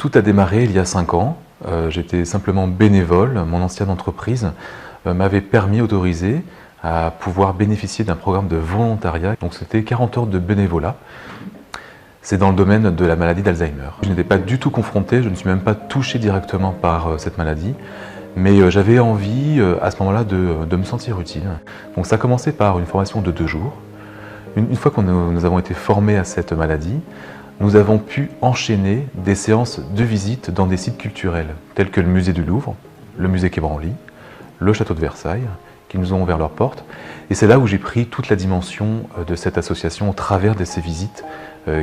Tout a démarré il y a 5 ans. J'étais simplement bénévole. Mon ancienne entreprise m'avait autorisé à pouvoir bénéficier d'un programme de volontariat. Donc c'était 40 heures de bénévolat. C'est dans le domaine de la maladie d'Alzheimer. Je n'étais pas du tout confronté, je ne suis même pas touché directement par cette maladie. Mais j'avais envie à ce moment-là de me sentir utile. Donc ça a commencé par une formation de 2 jours. Une fois que nous avons été formés à cette maladie, nous avons pu enchaîner des séances de visite dans des sites culturels, tels que le musée du Louvre, le musée Quai Branly, le château de Versailles, qui nous ont ouvert leurs portes. Et c'est là où j'ai pris toute la dimension de cette association au travers de ces visites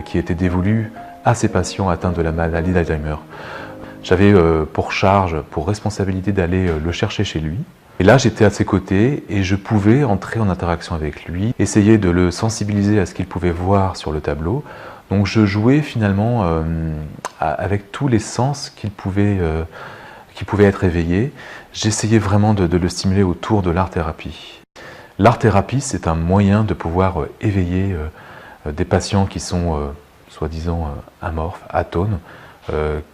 qui étaient dévolues à ces patients atteints de la maladie d'Alzheimer. J'avais pour charge, pour responsabilité d'aller le chercher chez lui. Et là, j'étais à ses côtés et je pouvais entrer en interaction avec lui, essayer de le sensibiliser à ce qu'il pouvait voir sur le tableau. Donc je jouais finalement avec tous les sens qui pouvaient être éveillés. J'essayais vraiment de le stimuler autour de l'art-thérapie. L'art-thérapie, c'est un moyen de pouvoir éveiller des patients qui sont soi-disant amorphes, atones,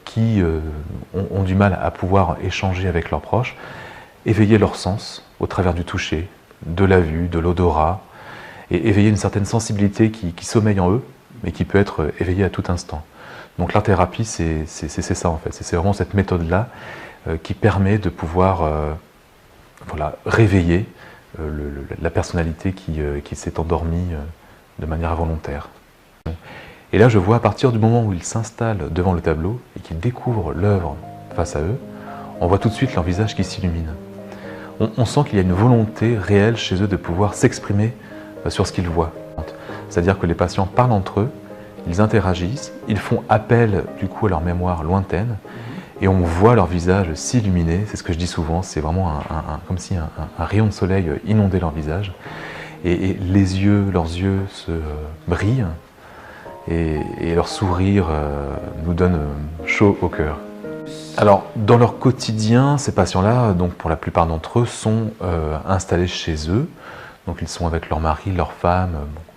qui ont du mal à pouvoir échanger avec leurs proches, éveiller leur sens au travers du toucher, de la vue, de l'odorat, et éveiller une certaine sensibilité qui sommeille en eux, mais qui peut être éveillée à tout instant. Donc l'art-thérapie, c'est ça en fait, c'est vraiment cette méthode-là qui permet de pouvoir réveiller la personnalité qui s'est endormie de manière involontaire. Et là, je vois à partir du moment où ils s'installent devant le tableau et qu'ils découvrent l'œuvre face à eux, on voit tout de suite leur visage qui s'illumine. On sent qu'il y a une volonté réelle chez eux de pouvoir s'exprimer sur ce qu'ils voient. C'est-à-dire que les patients parlent entre eux, ils interagissent, ils font appel du coup à leur mémoire lointaine et on voit leur visage s'illuminer. C'est ce que je dis souvent, c'est vraiment comme si un rayon de soleil inondait leur visage. Et leurs yeux se brillent et leur sourire nous donne chaud au cœur. Alors, dans leur quotidien, ces patients-là, donc pour la plupart d'entre eux, sont installés chez eux. Donc ils sont avec leur mari, leur femme,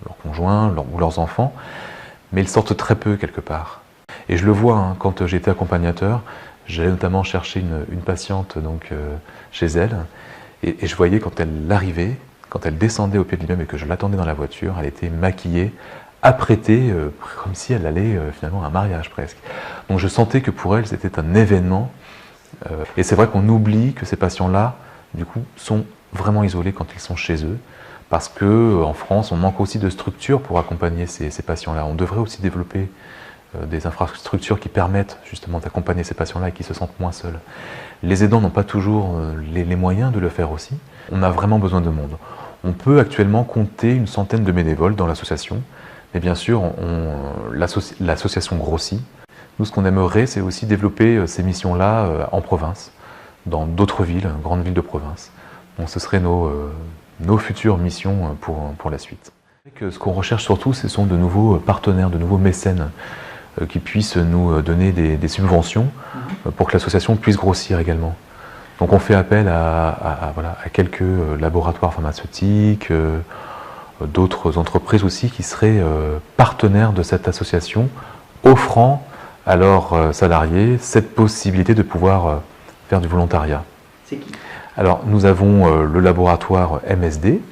leur conjoint ou leurs enfants, mais ils sortent très peu quelque part. Et je le vois, quand j'étais accompagnateur, j'allais notamment chercher une patiente chez elle, et je voyais quand elle arrivait, quand elle descendait au pied de l'immeuble et que je l'attendais dans la voiture, elle était maquillée, apprêtée, comme si elle allait finalement à un mariage presque. Donc je sentais que pour elle c'était un événement, et c'est vrai qu'on oublie que ces patients-là, du coup, sont vraiment isolés quand ils sont chez eux, parce qu'en France, on manque aussi de structures pour accompagner ces patients-là. On devrait aussi développer des infrastructures qui permettent justement d'accompagner ces patients-là et qui se sentent moins seuls. Les aidants n'ont pas toujours les moyens de le faire aussi. On a vraiment besoin de monde. On peut actuellement compter une centaine de bénévoles dans l'association, mais bien sûr, l'association grossit. Nous, ce qu'on aimerait, c'est aussi développer ces missions-là en province, dans d'autres villes, grandes villes de province. Donc ce seraient nos futures missions pour la suite. Ce qu'on recherche surtout, ce sont de nouveaux partenaires, de nouveaux mécènes qui puissent nous donner des subventions pour que l'association puisse grossir également. Donc on fait appel à quelques laboratoires pharmaceutiques, d'autres entreprises aussi qui seraient partenaires de cette association, offrant à leurs salariés cette possibilité de pouvoir faire du volontariat. C'est qui ? Alors nous avons le laboratoire MSD,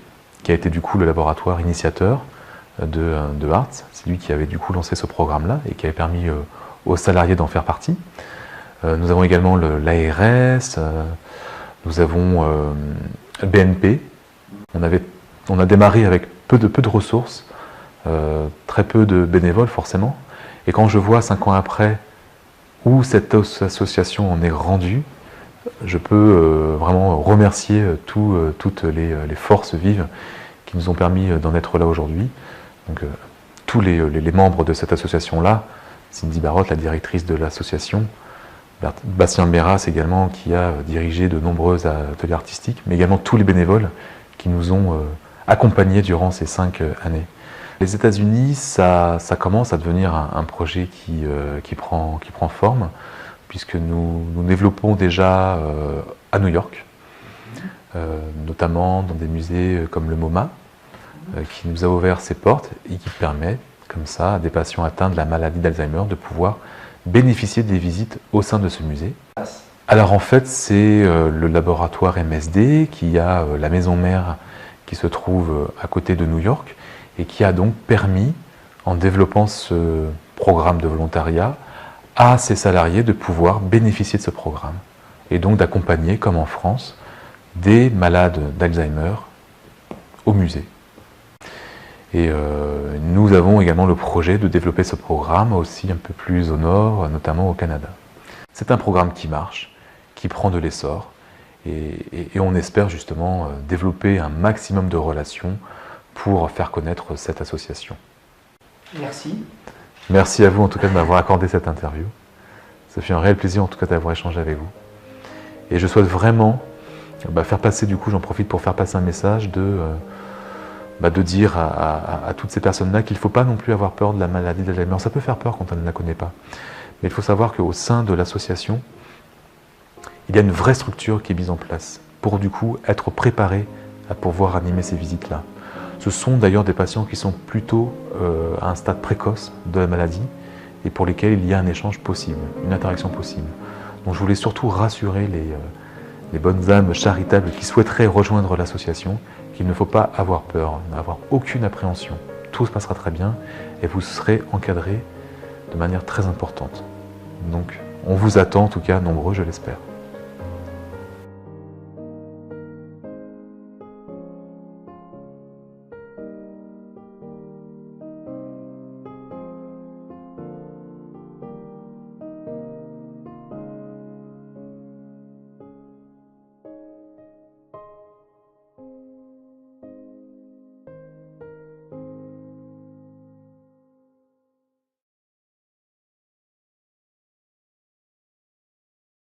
qui a été du coup le laboratoire initiateur de Hartz. C'est lui qui avait du coup lancé ce programme-là et qui avait permis aux salariés d'en faire partie. Nous avons également l'ARS, nous avons BNP. On a démarré avec peu de ressources, très peu de bénévoles forcément. Et quand je vois 5 ans après où cette association en est rendue, je peux vraiment remercier toutes les forces vives qui nous ont permis d'en être là aujourd'hui. Donc tous les membres de cette association-là, Cindy Barotte, la directrice de l'association, Bastien Béras également, qui a dirigé de nombreux ateliers artistiques, mais également tous les bénévoles qui nous ont accompagnés durant ces 5 années. Les États-Unis, ça commence à devenir un projet qui prend forme, puisque nous développons déjà à New York, notamment dans des musées comme le MoMA, qui nous a ouvert ses portes et qui permet, comme ça, à des patients atteints de la maladie d'Alzheimer de pouvoir bénéficier des visites au sein de ce musée. Alors en fait, c'est le laboratoire MSD qui a la maison mère qui se trouve à côté de New York et qui a donc permis, en développant ce programme de volontariat, à ses salariés de pouvoir bénéficier de ce programme et donc d'accompagner, comme en France, des malades d'Alzheimer au musée. Et nous avons également le projet de développer ce programme aussi un peu plus au nord, notamment au Canada. C'est un programme qui marche, qui prend de l'essor, et on espère justement développer un maximum de relations pour faire connaître cette association. Merci. Merci à vous en tout cas de m'avoir accordé cette interview. Ça fait un réel plaisir en tout cas d'avoir échangé avec vous. Et je souhaite vraiment faire passer, du coup j'en profite pour faire passer un message de dire à toutes ces personnes-là qu'il ne faut pas non plus avoir peur de la maladie d'Alzheimer. Ça peut faire peur quand on ne la connaît pas. Mais il faut savoir qu'au sein de l'association, il y a une vraie structure qui est mise en place pour du coup être préparé à pouvoir animer ces visites-là. Ce sont d'ailleurs des patients qui sont plutôt à un stade précoce de la maladie et pour lesquels il y a un échange possible, une interaction possible. Donc je voulais surtout rassurer les bonnes âmes charitables qui souhaiteraient rejoindre l'association qu'il ne faut pas avoir peur, n'avoir aucune appréhension. Tout se passera très bien et vous serez encadrés de manière très importante. Donc on vous attend en tout cas nombreux, je l'espère.